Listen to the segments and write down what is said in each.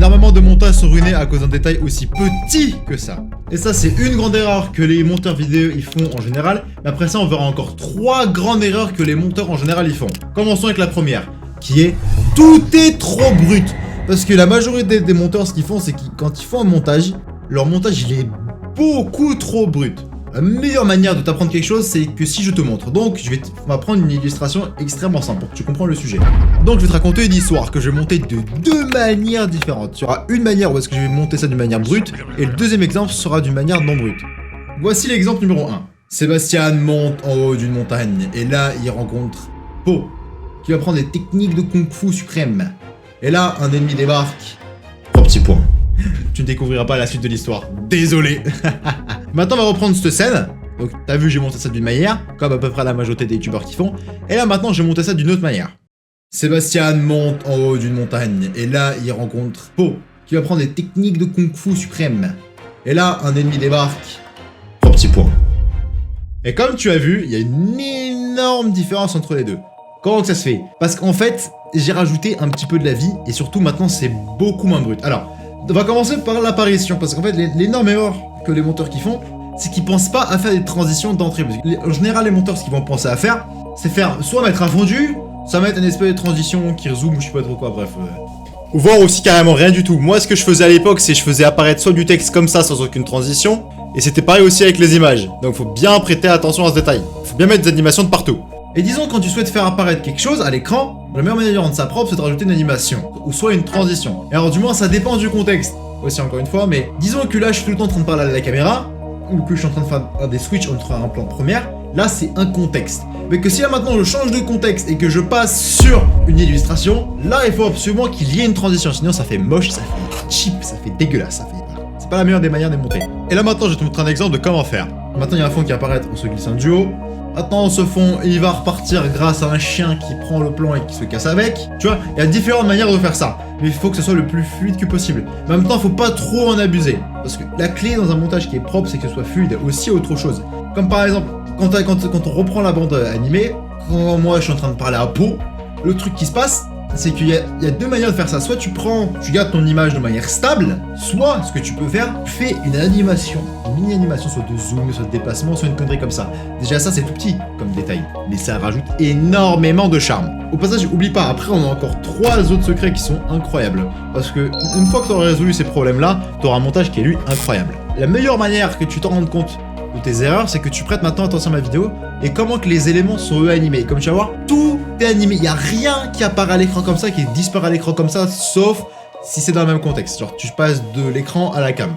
Énormément de montages sont ruinés à cause d'un détail aussi petit que ça. Et ça, c'est une grande erreur que les monteurs vidéo ils font en général. Mais après ça, on verra encore 3 grandes erreurs que les monteurs en général ils font. Commençons avec la première, qui est tout est trop brut. Parce que la majorité des monteurs, ce qu'ils font, c'est que quand ils font un montage, leur montage il est beaucoup trop brut. La meilleure manière de t'apprendre quelque chose, c'est que si je te montre. Donc, on va prendre une illustration extrêmement simple pour que tu comprennes le sujet. Donc, je vais te raconter une histoire que je vais monter de 2 manières différentes. Il y aura une manière où est-ce que je vais monter ça d'une manière brute, et le deuxième exemple sera d'une manière non brute. Voici l'exemple numéro 1. Sébastien monte en haut d'une montagne, et là, il rencontre Po, qui va prendre des techniques de kung-fu suprême. Et là, un ennemi débarque. 3 petits points. Tu ne découvriras pas la suite de l'histoire. Désolé. Maintenant, on va reprendre cette scène. Donc, t'as vu, j'ai monté ça d'une manière, comme à peu près la majorité des youtubeurs qui font. Et là, maintenant, j'ai monté ça d'une autre manière. Sébastien monte en haut d'une montagne. Et là, il rencontre Po, qui va prendre des techniques de kung-fu suprême. Et là, un ennemi débarque. 3 petits points. Et comme tu as vu, il y a une énorme différence entre les deux. Comment que ça se fait? Parce qu'en fait, j'ai rajouté un petit peu de la vie. Et surtout, maintenant, c'est beaucoup moins brut. Alors, on va commencer par l'apparition. Parce qu'en fait, l'énorme erreur que les monteurs qui font, c'est qu'ils pensent pas à faire des transitions d'entrée. En général, les monteurs, ce qu'ils vont penser à faire, c'est faire soit mettre un fondu, soit mettre une espèce de transition qui rezoom ou je sais pas trop quoi, bref. Ou voir aussi carrément rien du tout. Moi, ce que je faisais à l'époque, c'est que je faisais apparaître soit du texte comme ça, sans aucune transition, et c'était pareil aussi avec les images. Donc, faut bien prêter attention à ce détail. Faut bien mettre des animations de partout. Et disons, quand tu souhaites faire apparaître quelque chose à l'écran, la meilleure manière de rendre ça propre, c'est de rajouter une animation, ou soit une transition. Et alors, du moins, ça dépend du contexte. Aussi encore une fois, mais disons que là je suis tout le temps en train de parler à la caméra, ou que je suis en train de faire des switches entre un plan de première, là c'est un contexte. Mais que si là maintenant je change de contexte et que je passe sur une illustration, là il faut absolument qu'il y ait une transition, sinon ça fait moche, ça fait cheap, ça fait dégueulasse, ça fait... C'est pas la meilleure des manières de monter. Et là maintenant je vais te montrer un exemple de comment faire. Maintenant il y a un fond qui apparaît, on se glisse un duo. Maintenant ce fond il va repartir grâce à un chien qui prend le plan et qui se casse avec. Tu vois, il y a différentes manières de faire ça. Mais il faut que ce soit le plus fluide que possible. Mais en même temps, faut pas trop en abuser. Parce que la clé dans un montage qui est propre, c'est que ce soit fluide. Aussi autre chose. Comme par exemple, quand on reprend la bande animée, quand moi je suis en train de parler à Po, le truc qui se passe, c'est qu'il y a 2 manières de faire ça. Soit tu gardes ton image de manière stable, soit ce que tu peux faire, tu fais une animation, une mini-animation, soit de zoom, soit de déplacement, soit une connerie comme ça. Déjà ça c'est tout petit comme détail, mais ça rajoute énormément de charme. Au passage, oublie pas, après on a encore 3 autres secrets qui sont incroyables. Parce que une fois que tu auras résolu ces problèmes-là, tu auras un montage qui est lui incroyable. La meilleure manière que tu t'en rendes compte de tes erreurs, c'est que tu prêtes maintenant attention à ma vidéo et comment que les éléments sont eux animés. Comme tu vas voir, tout est animé. Il n'y a rien qui apparaît à l'écran comme ça, qui disparaît à l'écran comme ça, sauf si c'est dans le même contexte. Genre, tu passes de l'écran à la cam.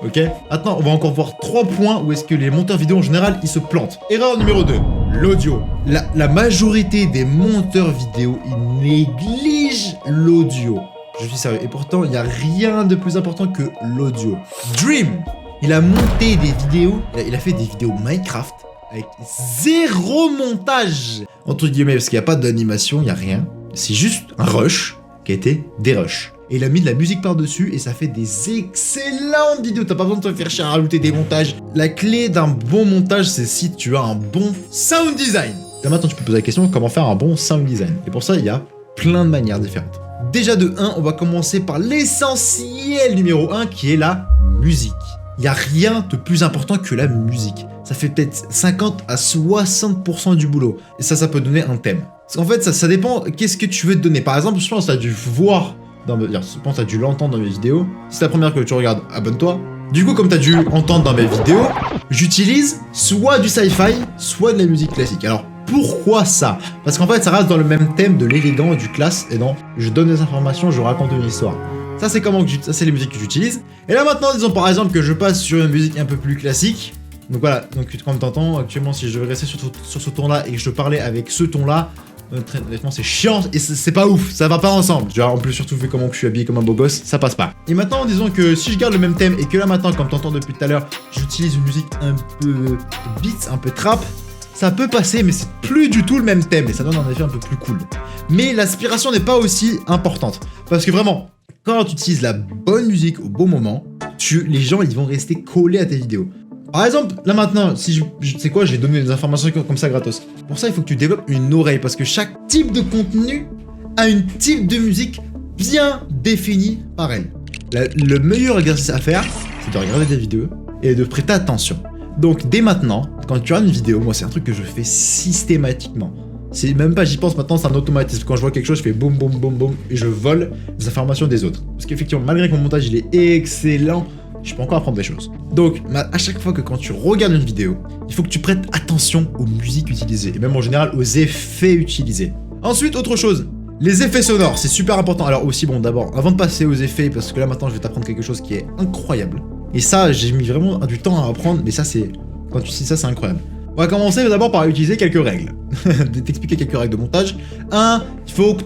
Ok? Maintenant, on va encore voir 3 points où est-ce que les monteurs vidéo en général, ils se plantent. Erreur numéro 2, l'audio. La majorité des monteurs vidéo, ils négligent l'audio. Je suis sérieux. Et pourtant, il n'y a rien de plus important que l'audio. Dream, il a monté des vidéos, il a fait des vidéos Minecraft avec 0 montage. Entre guillemets, parce qu'il n'y a pas d'animation, il n'y a rien. C'est juste un rush qui a été des rushs. Et il a mis de la musique par-dessus et ça fait des excellentes vidéos. T'as pas besoin de te faire chier à rajouter des montages. La clé d'un bon montage, c'est si tu as un bon sound design. Là maintenant, tu peux poser la question, comment faire un bon sound design? Et pour ça, il y a plein de manières différentes. Déjà de 1, on va commencer par l'essentiel numéro 1 qui est la musique. Il n'y a rien de plus important que la musique. Ça fait peut-être 50 à 60% du boulot. Et ça peut donner un thème. Parce qu'en fait, ça dépend qu'est-ce que tu veux te donner. Par exemple, je pense que tu as dû voir, je pense que tu as dû l'entendre dans mes vidéos. Si c'est la première que tu regardes, abonne-toi. Du coup, comme tu as dû entendre dans mes vidéos, j'utilise soit du sci-fi, soit de la musique classique. Alors, pourquoi ça? Parce qu'en fait, ça reste dans le même thème de l'élégant et du classe. Et non, je donne des informations, je raconte une histoire. Ça, c'est ça, c'est les musiques que j'utilise. Et là, maintenant, disons par exemple que je passe sur une musique un peu plus classique. Donc voilà, donc comme t'entends, actuellement, si je devais rester sur ce ton-là et que je parlais avec ce ton-là, très honnêtement, c'est chiant et c'est pas ouf, ça va pas ensemble. Tu vois, en plus, surtout vu comment je suis habillé comme un beau gosse, ça passe pas. Et maintenant, disons que si je garde le même thème et que là, maintenant, comme t'entends depuis tout à l'heure, j'utilise une musique un peu beat, un peu trap, ça peut passer, mais c'est plus du tout le même thème et ça donne un effet un peu plus cool. Mais l'aspiration n'est pas aussi importante. Parce que vraiment, quand tu utilises la bonne musique au bon moment, les gens ils vont rester collés à tes vidéos. Par exemple, là maintenant, si je sais quoi, je vais donner des informations comme ça gratos. Pour ça, il faut que tu développes une oreille parce que chaque type de contenu a une type de musique bien définie par elle. Le meilleur exercice à faire, c'est de regarder des vidéos et de prêter attention. Donc dès maintenant, quand tu regardes une vidéo, moi c'est un truc que je fais systématiquement. C'est même pas j'y pense maintenant, c'est un automatisme. Quand je vois quelque chose, je fais boum boum boum boum et je vole des informations des autres. Parce qu'effectivement, malgré que mon montage il est excellent, je peux encore apprendre des choses. Donc à chaque fois que quand tu regardes une vidéo, il faut que tu prêtes attention aux musiques utilisées et même en général aux effets utilisés. Ensuite, autre chose. Les effets sonores, c'est super important. Alors aussi, bon, d'abord, avant de passer aux effets, parce que là maintenant je vais t'apprendre quelque chose qui est incroyable. Et ça, j'ai mis vraiment du temps à apprendre, mais ça c'est... Quand tu sais ça, c'est incroyable. On va commencer d'abord par utiliser quelques règles. T'expliquer quelques règles de montage. 1, il faut que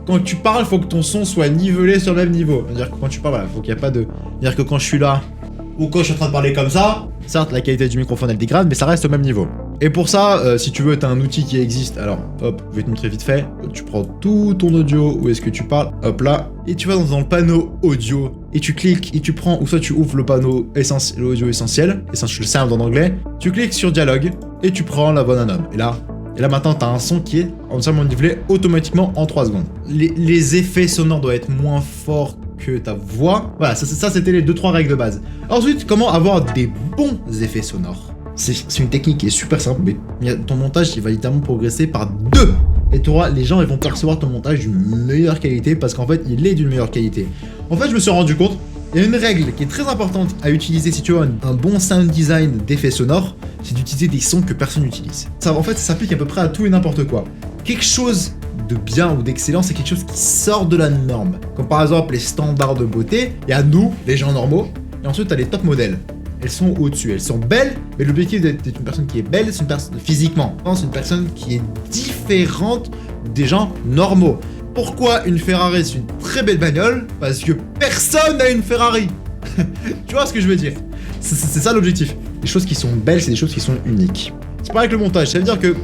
quand tu parles, il faut que ton son soit nivelé sur le même niveau. C'est-à-dire que quand tu parles, voilà, faut qu'il n'y ait pas de... C'est-à-dire que quand je suis là, ou quand je suis en train de parler comme ça, certes, la qualité du microphone elle dégrade, mais ça reste au même niveau. Et pour ça, si tu veux, t'as un outil qui existe. Alors, hop, je vais te montrer vite fait. Tu prends tout ton audio, où est-ce que tu parles, hop là, et tu vas dans le panneau audio, et tu cliques, et tu prends, ou soit tu ouvres le panneau l'audio essentiel, essential sound en anglais, tu cliques sur dialogue, et tu prends la voix d'un homme. Et là maintenant, t'as un son qui est entièrement nivelé automatiquement en 3 secondes. Les effets sonores doivent être moins forts que ta voix. Voilà, ça c'était les 2-3 règles de base. Ensuite, comment avoir des bons effets sonores? C'est une technique qui est super simple, mais ton montage il va littéralement progresser par 2. Et les gens ils vont percevoir ton montage d'une meilleure qualité parce qu'en fait il est d'une meilleure qualité. En fait je me suis rendu compte, il y a une règle qui est très importante à utiliser si tu veux un bon sound design d'effets sonores, c'est d'utiliser des sons que personne n'utilise. Ça en fait ça s'applique à peu près à tout et n'importe quoi. Quelque chose de bien ou d'excellent, c'est quelque chose qui sort de la norme. Comme par exemple les standards de beauté, il y a nous, les gens normaux, et ensuite t'as les top modèles. Elles sont au-dessus, elles sont belles, mais l'objectif d'être une personne qui est belle, c'est une personne physiquement. C'est une personne qui est différente des gens normaux. Pourquoi une Ferrari, c'est une très belle bagnole? Parce que personne n'a une Ferrari. Tu vois ce que je veux dire? C'est ça l'objectif. Les choses qui sont belles, c'est des choses qui sont uniques. C'est pareil avec le montage, ça veut dire que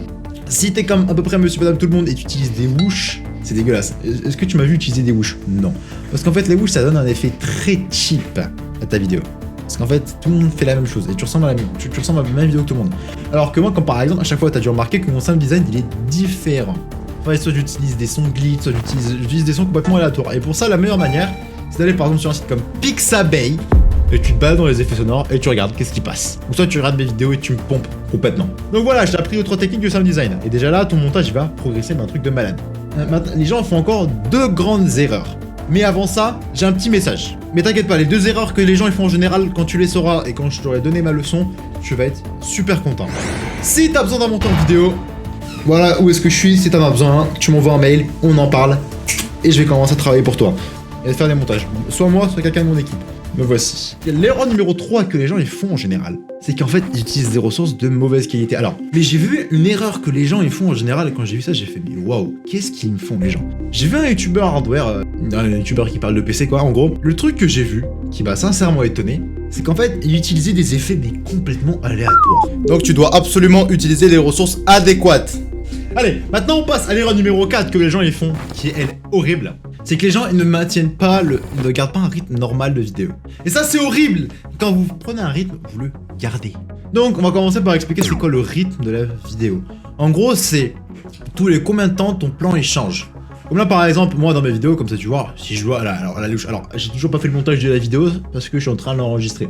si t'es comme à peu près monsieur, madame, tout le monde et tu utilises des whoosh, c'est dégueulasse. Est-ce que tu m'as vu utiliser des whoosh? Non. Parce qu'en fait, les whoosh, ça donne un effet très cheap à ta vidéo. Parce qu'en fait, tout le monde fait la même chose et tu ressembles à la même vidéo que tout le monde. Alors que moi, comme par exemple, à chaque fois, tu as dû remarquer que mon sound design, il est différent. Enfin, soit j'utilise des sons glitch, soit j'utilise des sons complètement aléatoires. Et pour ça, la meilleure manière, c'est d'aller par exemple sur un site comme Pixabay et tu te balades dans les effets sonores et tu regardes qu'est-ce qui passe. Ou soit tu regardes mes vidéos et tu me pompes complètement. Donc voilà, je t'ai appris 3 techniques de sound design. Et déjà là, ton montage, il va progresser d'un truc de malade. Maintenant, les gens font encore 2 grandes erreurs. Mais avant ça, j'ai un petit message. Mais t'inquiète pas, les 2 erreurs que les gens ils font en général, quand tu les sauras et quand je t'aurai donné ma leçon, tu vas être super content. Si t'as besoin d'un monteur vidéo, voilà où est-ce que je suis. Si t'en as besoin, tu m'envoies un mail, on en parle et je vais commencer à travailler pour toi et faire des montages. Soit moi, soit quelqu'un de mon équipe. Me voici. L'erreur numéro 3 que les gens ils font en général, c'est qu'en fait ils utilisent des ressources de mauvaise qualité. Alors, mais j'ai vu une erreur que les gens ils font en général et quand j'ai vu ça j'ai fait mais waouh, qu'est-ce qu'ils me font les gens? J'ai vu un youtubeur hardware, un youtubeur qui parle de PC quoi en gros. Le truc que j'ai vu, qui m'a sincèrement étonné, c'est qu'en fait il utilisait des effets mais complètement aléatoires. Donc tu dois absolument utiliser des ressources adéquates. Allez, maintenant on passe à l'erreur numéro 4 que les gens ils font, qui est elle horrible. C'est que les gens ils ne maintiennent pas ils ne gardent pas un rythme normal de vidéo. Et ça c'est horrible. Quand vous prenez un rythme, vous le gardez. Donc on va commencer par expliquer c'est quoi le rythme de la vidéo. En gros c'est tous les combien de temps ton plan il change. Comme là par exemple, moi dans mes vidéos, comme ça tu vois, si je vois, alors j'ai toujours pas fait le montage de la vidéo parce que je suis en train de l'enregistrer.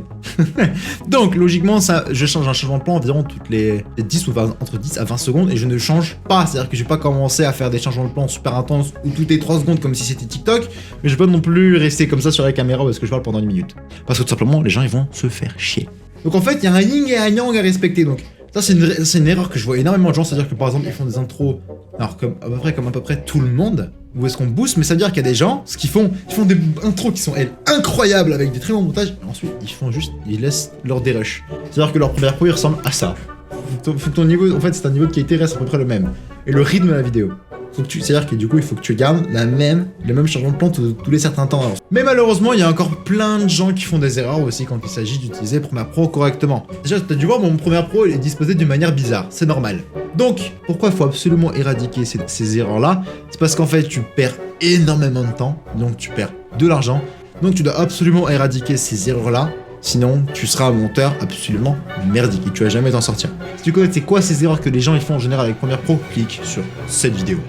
Donc logiquement, ça, je change un changement de plan environ toutes les 10 ou 20, entre 10 à 20 secondes et je ne change pas. C'est-à-dire que je vais pas commencer à faire des changements de plan super intenses ou toutes les 3 secondes comme si c'était TikTok, mais je vais pas non plus rester comme ça sur la caméra parce que je parle pendant 1 minute. Parce que tout simplement, les gens ils vont se faire chier. Donc en fait, il y a un yin et un yang à respecter. Donc ça c'est une erreur que je vois énormément de gens, c'est-à-dire que par exemple ils font des intros, alors comme à peu près tout le monde, où est-ce qu'on booste, mais ça veut dire qu'il y a des gens, ce qu'ils font, ils font des intros qui sont elles incroyables avec des très bons montages, et ensuite ils laissent leur dérush. C'est-à-dire que leur première pro il ressemble à ça. Faut que ton niveau, en fait c'est un niveau de qualité reste à peu près le même. Et le rythme de la vidéo. C'est-à-dire que du coup il faut que tu gardes le même changement de plan tous les certains temps. Alors. Mais malheureusement il y a encore plein de gens qui font des erreurs aussi quand il s'agit d'utiliser Premiere Pro correctement. Déjà tu as dû voir mon Premiere Pro il est disposé d'une manière bizarre, c'est normal. Donc pourquoi il faut absolument éradiquer ces erreurs là? C'est parce qu'en fait tu perds énormément de temps, donc tu perds de l'argent. Donc tu dois absolument éradiquer ces erreurs là. Sinon, tu seras un monteur absolument merdique et tu vas jamais t'en sortir. Si tu connais c'est quoi ces erreurs que les gens ils font en général avec Premiere Pro, clique sur cette vidéo.